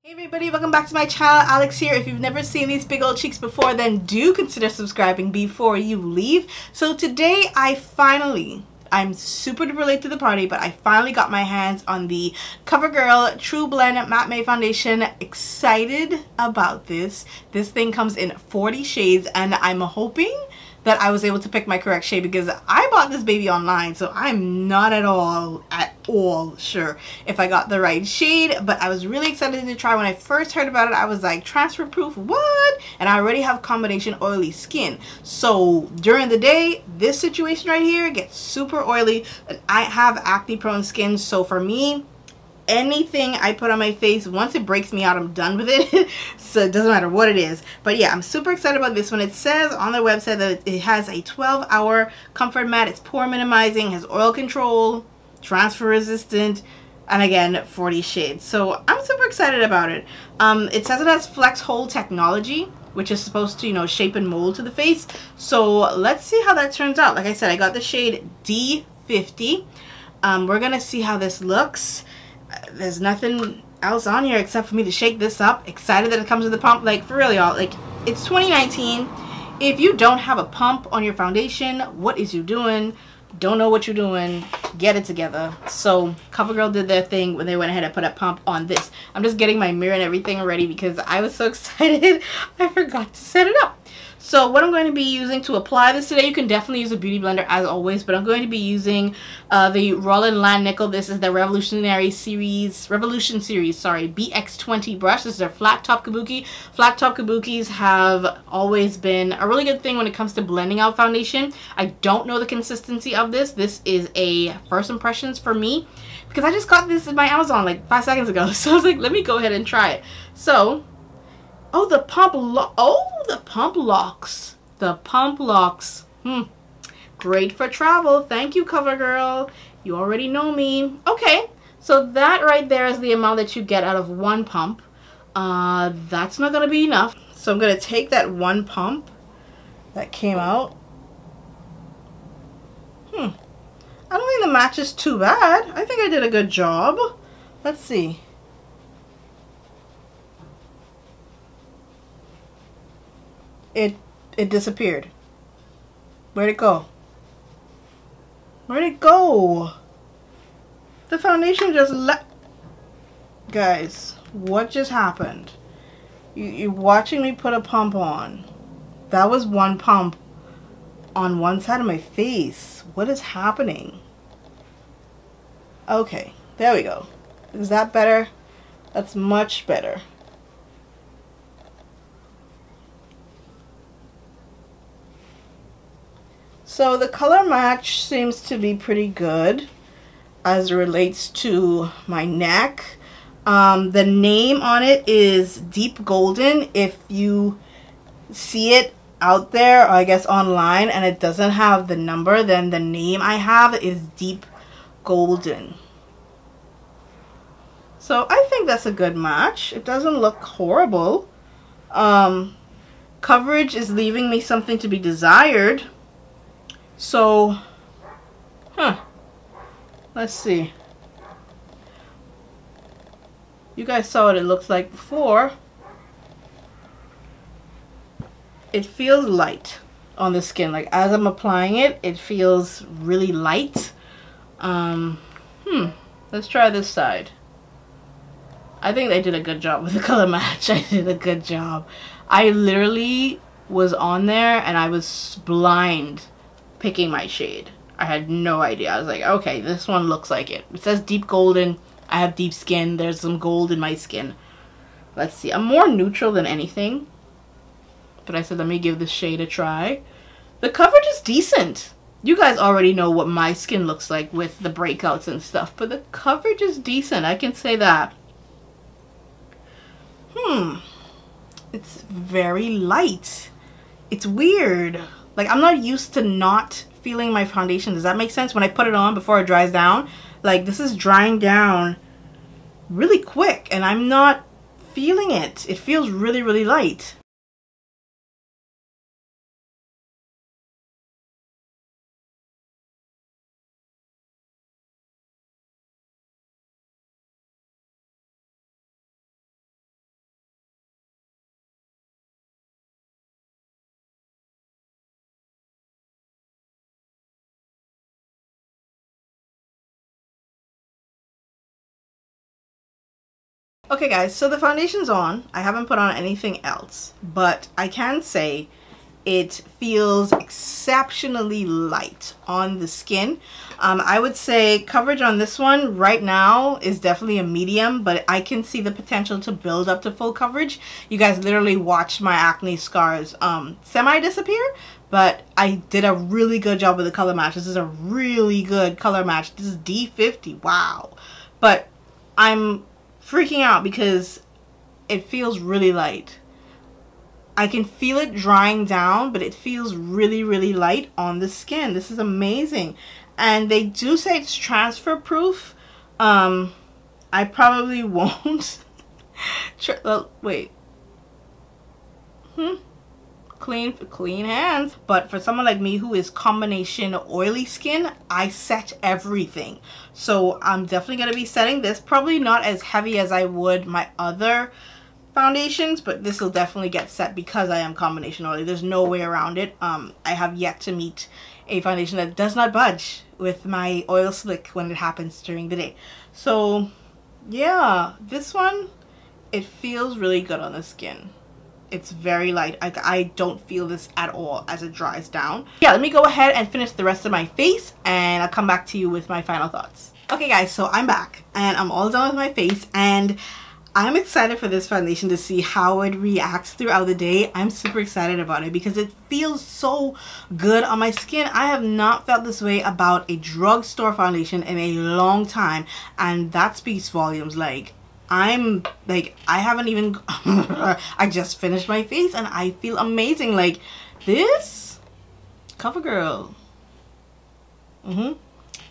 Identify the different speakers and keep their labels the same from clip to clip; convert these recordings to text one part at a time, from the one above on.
Speaker 1: Hey everybody, welcome back to my channel. Alex here. If you've never seen these big old cheeks before, then do consider subscribing before you leave. So today I'm super duper late to the party, but I finally got my hands on the COVERGIRL Trublend Matte Made Foundation. Excited about this. This thing comes in 40 shades and I'm hoping that I was able to pick my correct shade because I bought this baby online, so I'm not at all sure if I got the right shade, but I was really excited to try. When I first heard about it, I was like, transfer proof, what? And I already have combination oily skin, so during the day this situation right here gets super oily and I have acne prone skin, so for me, anything I put on my face, once it breaks me out, I'm done with it. So it doesn't matter what it is. But yeah, I'm super excited about this one. It says on their website that it has a 12-hour comfort matte. It's pore minimizing, has oil control, transfer resistant, and again 40 shades. So I'm super excited about it. It says it has flex hold technology, which is supposed to, you know, shape and mold to the face. So let's see how that turns out. Like I said, I got the shade D50. We're gonna see how this looks. There's nothing else on here except for me to shake this up. Excited that it comes with a pump. Like, for real, y'all, like, it's 2019. If you don't have a pump on your foundation, what is you doing? Don't know what you're doing. Get it together. So COVERGIRL did their thing when they went ahead and put a pump on this. I'm just getting my mirror and everything ready because I was so excited I forgot to set it up. So what I'm going to be using to apply this today, you can definitely use a beauty blender as always, but I'm going to be using the Roland Land Nickel. This is the Revolution series, sorry, BX20 brush. This is their flat top kabuki. Flat top kabukis have always been a really good thing when it comes to blending out foundation. I don't know the consistency of this. This is a first impressions for me because I just got this in my Amazon like 5 seconds ago. So I was like, let me go ahead and try it. So, oh, the pump locks. The pump locks. Great for travel. Thank you, COVERGIRL. You already know me. Okay, so that right there is the amount that you get out of one pump. That's not going to be enough. So I'm going to take that one pump that came out. I don't think the match is too bad. I think I did a good job. Let's see. It disappeared. Where'd it go? Where'd it go? The foundation just left. Guys, what just happened? You're watching me put a pump on. That was one pump on one side of my face. What is happening? Okay, there we go. Is that better? That's much better. So the color match seems to be pretty good as it relates to my neck. The name on it is Deep Golden. If you see it out there, or I guess online, and it doesn't have the number, then the name I have is Deep Golden. So I think that's a good match. It doesn't look horrible. Coverage is leaving me something to be desired. So, let's see. You guys saw what it looks like before. It feels light on the skin. Like, as I'm applying it, it feels really light. Let's try this side. I think they did a good job with the color match. I did a good job. I literally was on there and I was blind picking my shade. I had no idea. I was like, okay, this one looks like it. It says Deep Golden. I have deep skin. There's some gold in my skin. Let's see. I'm more neutral than anything. But I said, let me give this shade a try. The coverage is decent. You guys already know what my skin looks like with the breakouts and stuff. But the coverage is decent. I can say that. It's very light. It's weird. Like, I'm not used to not feeling my foundation. Does that make sense? When I put it on before it dries down, like, this is drying down really quick and I'm not feeling it. It feels really, really light. Okay guys, so the foundation's on. I haven't put on anything else, but I can say it feels exceptionally light on the skin. I would say coverage on this one right now is definitely a medium, but I can see the potential to build up to full coverage. You guys literally watched my acne scars semi disappear, but I did a really good job with the color match. This is a really good color match. This is D50, wow. But I'm freaking out because it feels really light. I can feel it drying down, but it feels really, really light on the skin. This is amazing. And they do say it's transfer proof. I probably won't. Wait. Clean hands. But for someone like me who is combination oily skin, I set everything. So I'm definitely going to be setting this. Probably not as heavy as I would my other foundations, but this will definitely get set because I am combination oily. There's no way around it. I have yet to meet a foundation that does not budge with my oil slick when it happens during the day. So yeah, this one, it feels really good on the skin. It's very light. I don't feel this at all as it dries down. Yeah, let me go ahead and finish the rest of my face and I'll come back to you with my final thoughts. Okay guys, so I'm back and I'm all done with my face and I'm excited for this foundation to see how it reacts throughout the day. I'm super excited about it because it feels so good on my skin. I have not felt this way about a drugstore foundation in a long time, and that speaks volumes. Like, I haven't even I just finished my face and I feel amazing. Like, this COVERGIRL.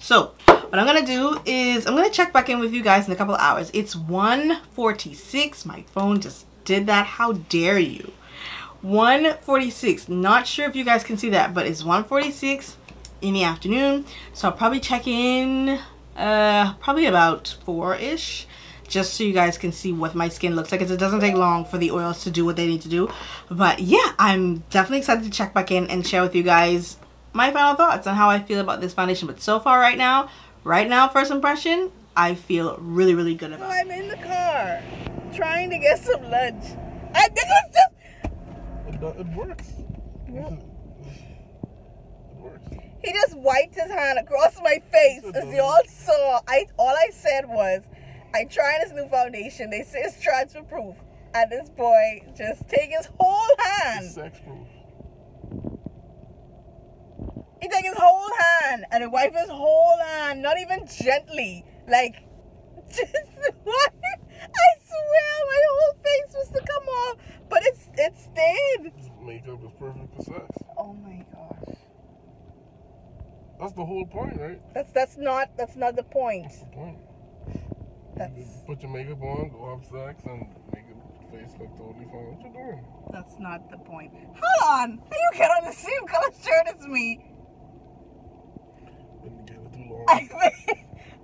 Speaker 1: So what I'm gonna do is I'm gonna check back in with you guys in a couple of hours. It's 1:46. My phone just did that. How dare you? 1:46. Not sure if you guys can see that, but it's 1:46 in the afternoon. So I'll probably check in probably about 4-ish, just so you guys can see what my skin looks like, because it doesn't take long for the oils to do what they need to do. But yeah, I'm definitely excited to check back in and share with you guys my final thoughts on how I feel about this foundation. But so far right now, first impression, I feel really, really good about it. I'm in the car trying to get some lunch. I think it's just... It works. Yeah. It works. He just wiped his hand across my face. As you all saw, all I said was, I'm trying this new foundation. They say it's transfer proof. And this boy just take his whole hand. It's sex proof. He take his whole hand and he wipe his whole hand, not even gently. Like, just what? I swear my whole face was to come off, but it stayed. Makeup is perfect for sex. Oh my gosh.
Speaker 2: That's the whole point, right?
Speaker 1: That's not the point.
Speaker 2: That's the point. You put your makeup on, go have sex, and make your face look totally fine. What you doing?
Speaker 1: That's not the point. Hold on. How you get on the same color shirt as me?
Speaker 2: Been together too long.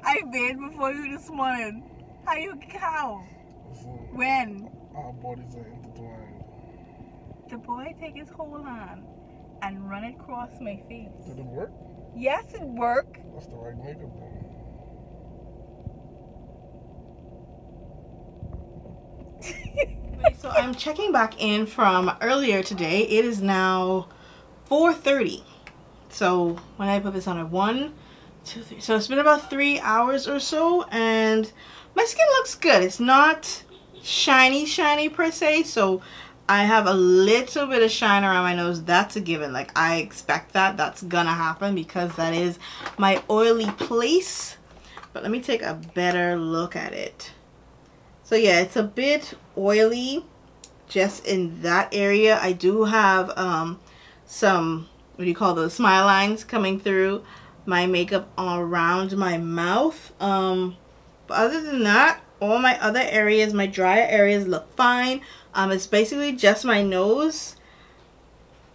Speaker 1: I bathed before you this morning. How?
Speaker 2: Listen,
Speaker 1: when?
Speaker 2: Our bodies are intertwined.
Speaker 1: The boy take his whole hand and run it across my face.
Speaker 2: Did it work?
Speaker 1: Yes, it worked.
Speaker 2: That's the right makeup then.
Speaker 1: So I'm checking back in from earlier today. It is now 4:30. So when I put this on at 1, 2, 3. So it's been about 3 hours or so, and my skin looks good. It's not shiny per se. So I have a little bit of shine around my nose. That's a given. Like, I expect that. That's gonna happen because that is my oily place. But let me take a better look at it. So yeah, it's a bit oily just in that area. I do have some, what do you call those, smile lines coming through my makeup around my mouth. But other than that, all my other areas, my drier areas, look fine. It's basically just my nose,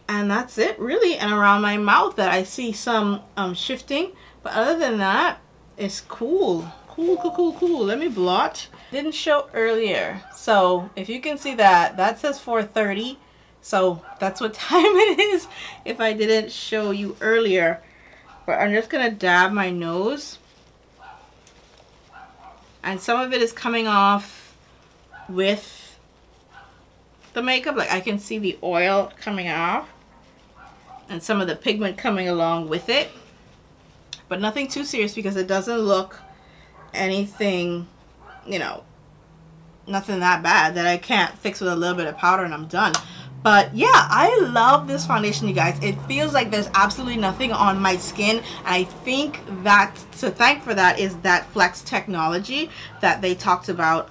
Speaker 1: and that's it really, and around my mouth that I see some shifting. But other than that, it's cool. Cool. Let me blot. Didn't show earlier, so if you can see that says 4:30, so that's what time it is if I didn't show you earlier. But I'm just gonna dab my nose, and some of it is coming off with the makeup. Like I can see the oil coming off and some of the pigment coming along with it, but nothing too serious because it doesn't look anything, you know, nothing that bad that I can't fix with a little bit of powder and I'm done. But yeah, I love this foundation, you guys. It feels like there's absolutely nothing on my skin. And I think that to thank for that is that flex technology that they talked about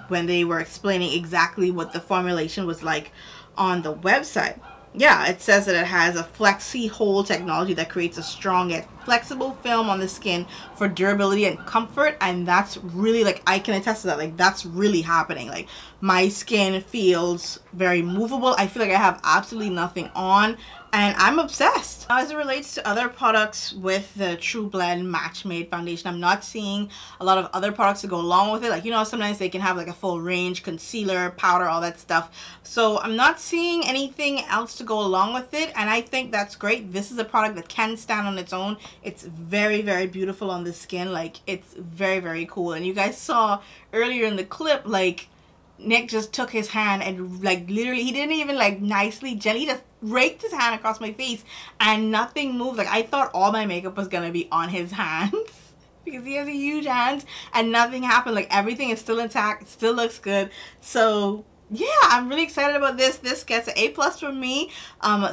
Speaker 1: when they were explaining exactly what the formulation was like on the website. Yeah, it says that it has a flexi hold technology that creates a strong yet flexible film on the skin for durability and comfort, and that's really, like, I can attest to that. Like, that's really happening. Like, my skin feels very movable. I feel like I have absolutely nothing on, and I'm obsessed. Now, as it relates to other products with the Trublend Match Made foundation, I'm not seeing a lot of other products to go along with it. Like, you know, sometimes they can have like a full range, concealer, powder, all that stuff. So I'm not seeing anything else to go along with it, and I think that's great. This is a product that can stand on its own. It's very, very beautiful on the skin. Like, it's very, very cool. And you guys saw earlier in the clip, like, Nick just took his hand and, like, literally, he didn't even, like, nicely, gently, he just raked his hand across my face and nothing moved. Like, I thought all my makeup was gonna be on his hands because he has a huge hands and nothing happened. Like, everything is still intact. It still looks good. So yeah, I'm really excited about this. This gets an A+ from me.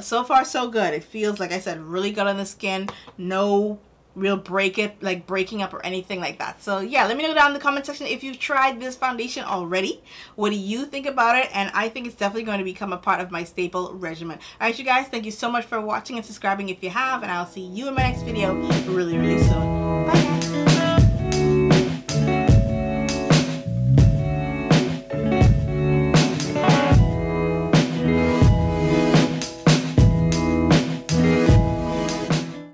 Speaker 1: So far so good. It feels, like I said, really good on the skin. No real breaking up or anything like that. So yeah, let me know down in the comment section if you've tried this foundation already. What do you think about it? And I think it's definitely going to become a part of my staple regimen. Alright, you guys, thank you so much for watching and subscribing if you have, and I'll see you in my next video really, really soon.